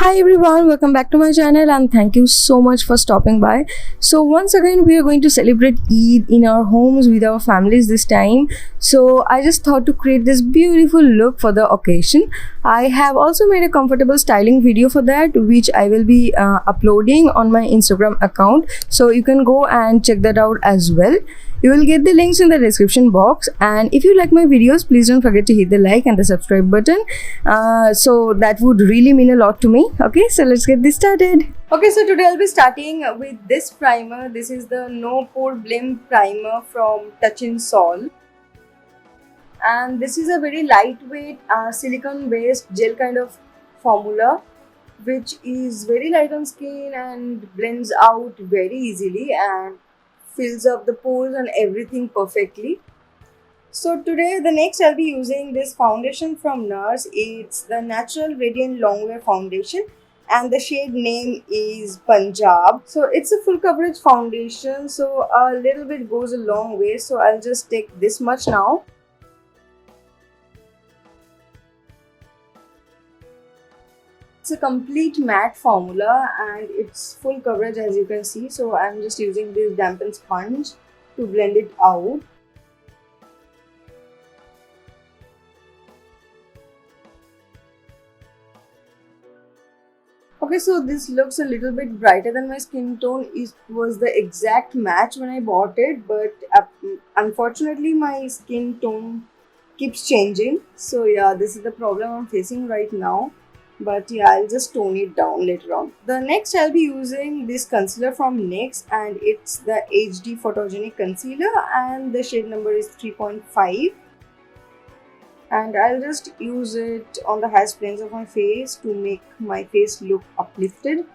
Hi everyone, welcome back to my channel and thank you so much for stopping by. So once again we are going to celebrate Eid in our homes with our families this time. So I just thought to create this beautiful look for the occasion. I have also made a comfortable styling video for that, which I will be uploading on my Instagram account. So you can go and check that out as well. You will get the links in the description box, and if you like my videos, please don't forget to hit the like and the subscribe button. So that would really mean a lot to me. Okay, so let's get this started. Okay, so today I'll be starting with this primer. This is the No Pore Blim Primer from Touch in Sol, and this is a very lightweight silicone based gel kind of formula, which is very light on skin and blends out very easily and fills up the pores and everything perfectly. So today the next I'll be using this foundation from NARS. It's the Natural Radiant Longwear Foundation and the shade name is Punjab. So it's a full coverage foundation, so a little bit goes a long way. So I'll just take this much now. It's a complete matte formula and it's full coverage, as you can see. So I'm just using this dampened sponge to blend it out. Okay, so this looks a little bit brighter than my skin tone. It was the exact match when I bought it, but unfortunately my skin tone keeps changing. So yeah, this is the problem I'm facing right now. But yeah, I'll just tone it down later on. The next I'll be using this concealer from NYX, and it's the HD Photogenic Concealer and the shade number is 3.5. And I'll just use it on the highest planes of my face to make my face look uplifted.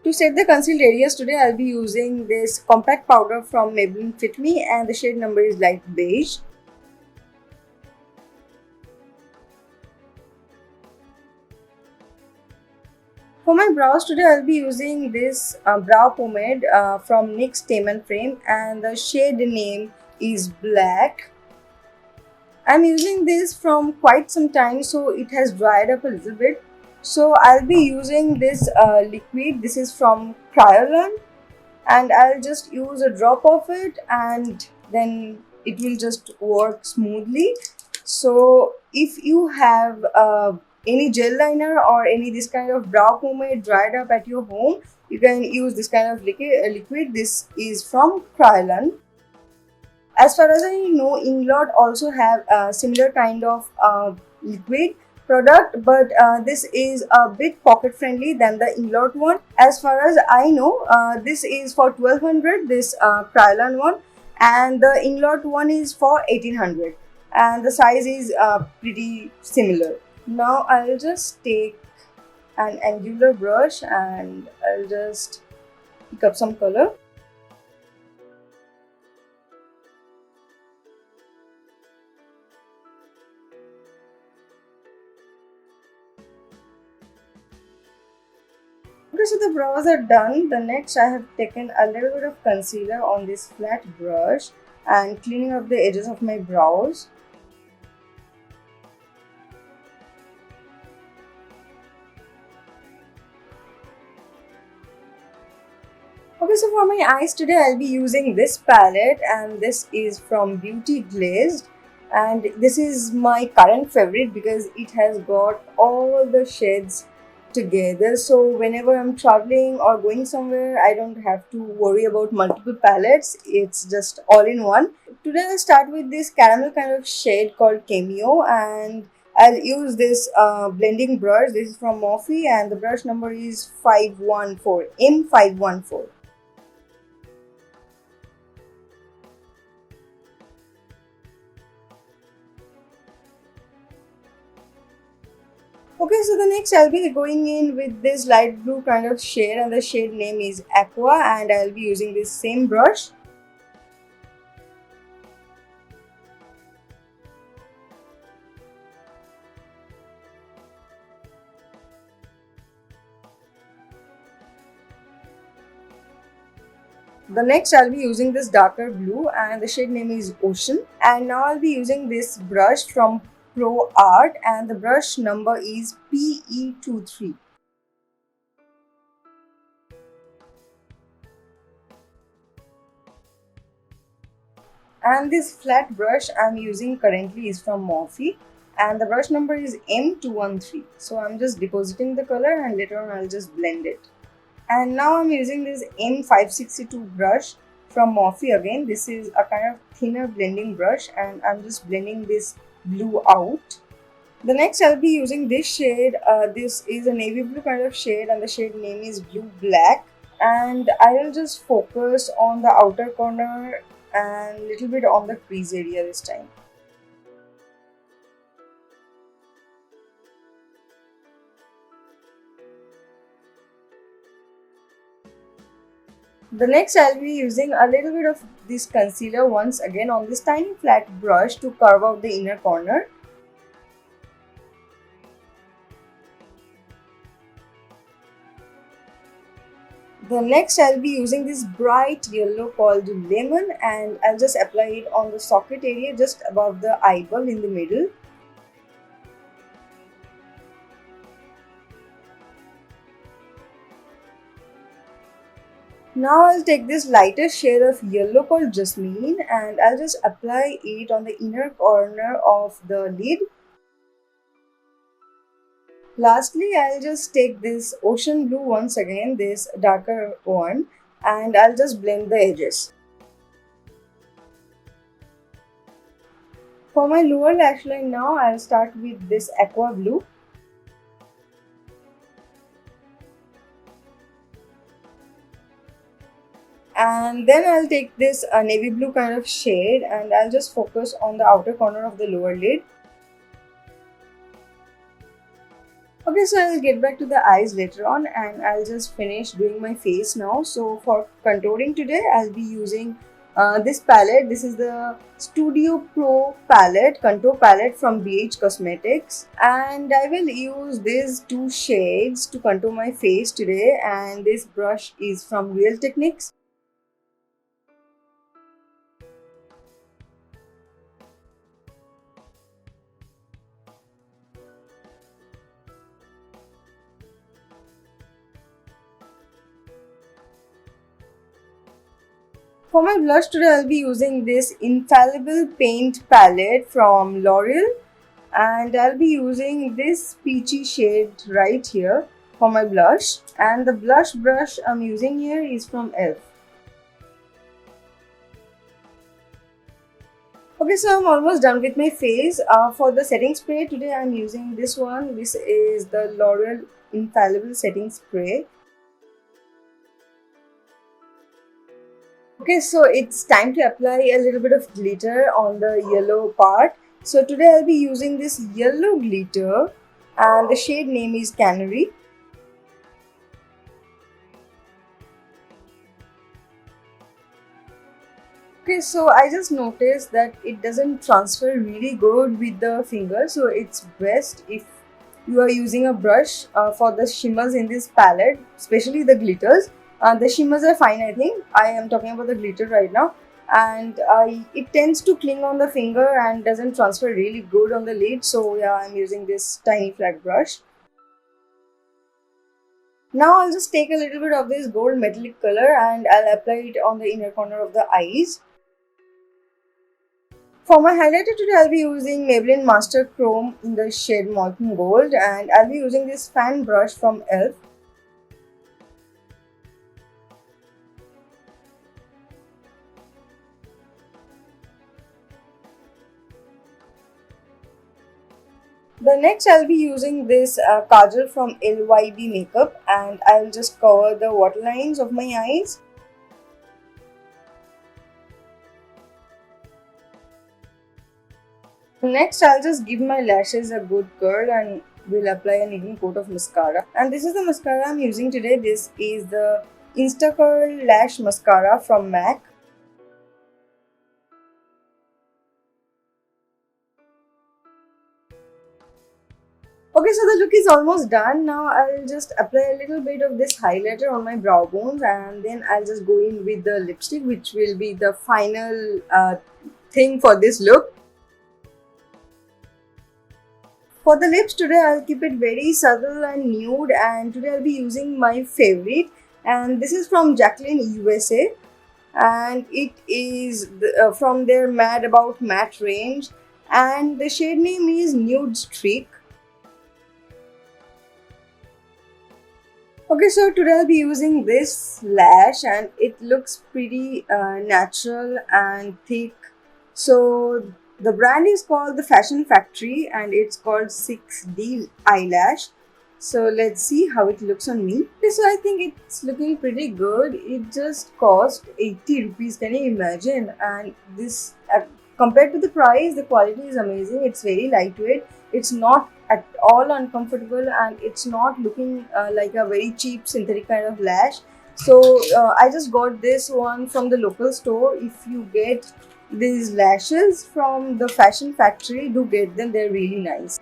To set the concealed areas today, I'll be using this compact powder from Maybelline Fit Me and the shade number is light beige. For my brows today, I'll be using this brow pomade from NYX Tame & Frame and the shade name is Black. I'm using this from quite some time, so it has dried up a little bit. So I'll be using this liquid. This is from Kryolan, and I'll just use a drop of it and then it will just work smoothly. So if you have any gel liner or any this kind of brow pomade dried up at your home, you can use this kind of liquid. This is from Kryolan. As far as I know, Inglot also have a similar kind of liquid product, but this is a bit pocket friendly than the Inglot one. As far as I know, this is for 1200, this Kryolan one, and the Inglot one is for 1800, and the size is pretty similar. Now I'll just take an angular brush and I'll just pick up some color. Okay, so the brows are done. The next I have taken a little bit of concealer on this flat brush and cleaning up the edges of my brows. Okay, so for my eyes today I'll be using this palette, and this is from Beauty Glazed, and this is my current favorite because it has got all the shades together. So whenever I'm traveling or going somewhere, I don't have to worry about multiple palettes. It's just all in one. Today I'll start with this caramel kind of shade called Cameo, and I'll use this blending brush. This is from Morphe and the brush number is 514, M514. Okay, so the next I'll be going in with this light blue kind of shade, and the shade name is Aqua, and I'll be using this same brush. The next I'll be using this darker blue, and the shade name is Ocean. And now I'll be using this brush from Pro Art, and the brush number is PE23. And this flat brush I'm using currently is from Morphe, and the brush number is M213. So I'm just depositing the color, and later on I'll just blend it. And now I'm using this M562 brush from Morphe again. This is a kind of thinner blending brush, and I'm just blending this blue out. The next I'll be using this shade. This is a navy blue kind of shade, and the shade name is Blue Black. And I will just focus on the outer corner and little bit on the crease area this time. The next I'll be using a little bit of this concealer once again on this tiny flat brush to carve out the inner corner. The next I'll be using this bright yellow called Lemon, and I'll just apply it on the socket area just above the eyeball in the middle. Now I'll take this lighter shade of yellow called Jasmine, and I'll just apply it on the inner corner of the lid. Lastly, I'll just take this ocean blue once again, this darker one, and I'll just blend the edges. For my lower lash line now, I'll start with this aqua blue. And then I'll take this navy blue kind of shade, and I'll just focus on the outer corner of the lower lid. Okay, so I'll get back to the eyes later on, and I'll just finish doing my face now. So for contouring today, I'll be using this palette. This is the Studio Pro palette, contour palette from BH Cosmetics, and I will use these two shades to contour my face today. And this brush is from Real Techniques. For my blush today, I'll be using this Infallible Paint palette from L'Oreal, and I'll be using this peachy shade right here for my blush, and the blush brush I'm using here is from e.l.f. Okay, so I'm almost done with my face. For the setting spray today, I'm using this one. This is the L'Oreal Infallible Setting Spray. Okay, so it's time to apply a little bit of glitter on the yellow part. So today I'll be using this yellow glitter, and the shade name is Canary. Okay, so I just noticed that it doesn't transfer really good with the finger, so it's best if you are using a brush for the shimmers in this palette, especially the glitters. The shimmers are fine, I think. I am talking about the glitter right now, and it tends to cling on the finger and doesn't transfer really good on the lid. So yeah, I'm using this tiny flat brush. Now I'll just take a little bit of this gold metallic color, and I'll apply it on the inner corner of the eyes. For my highlighter today, I'll be using Maybelline Master Chrome in the shade Molten Gold, and I'll be using this fan brush from e.l.f. The next I'll be using this kajal from LYB Makeup, and I'll just cover the waterlines of my eyes. Next, I'll just give my lashes a good curl and will apply an even coat of mascara. And this is the mascara I'm using today. This is the Insta Curl Lash Mascara from MAC. Okay, so the look is almost done. Now I'll just apply a little bit of this highlighter on my brow bones, and then I'll just go in with the lipstick, which will be the final thing for this look. For the lips today, I'll keep it very subtle and nude, and today I'll be using my favorite, and this is from Jacqueline USA, and it is from their Mad About Matte range, and the shade name is Nude Streak. Okay, so today I'll be using this lash and it looks pretty natural and thick. So the brand is called the Fashion Factory and it's called 6D eyelash. So let's see how it looks on me. Okay, so I think it's looking pretty good. It just cost 80 rupees. Can you imagine? And this compared to the price, the quality is amazing. It's very lightweight. It's not at all uncomfortable and it's not looking like a very cheap synthetic kind of lash. So I just got this one from the local store. If you get these lashes from the Fashion Factory, do get them. They're really nice.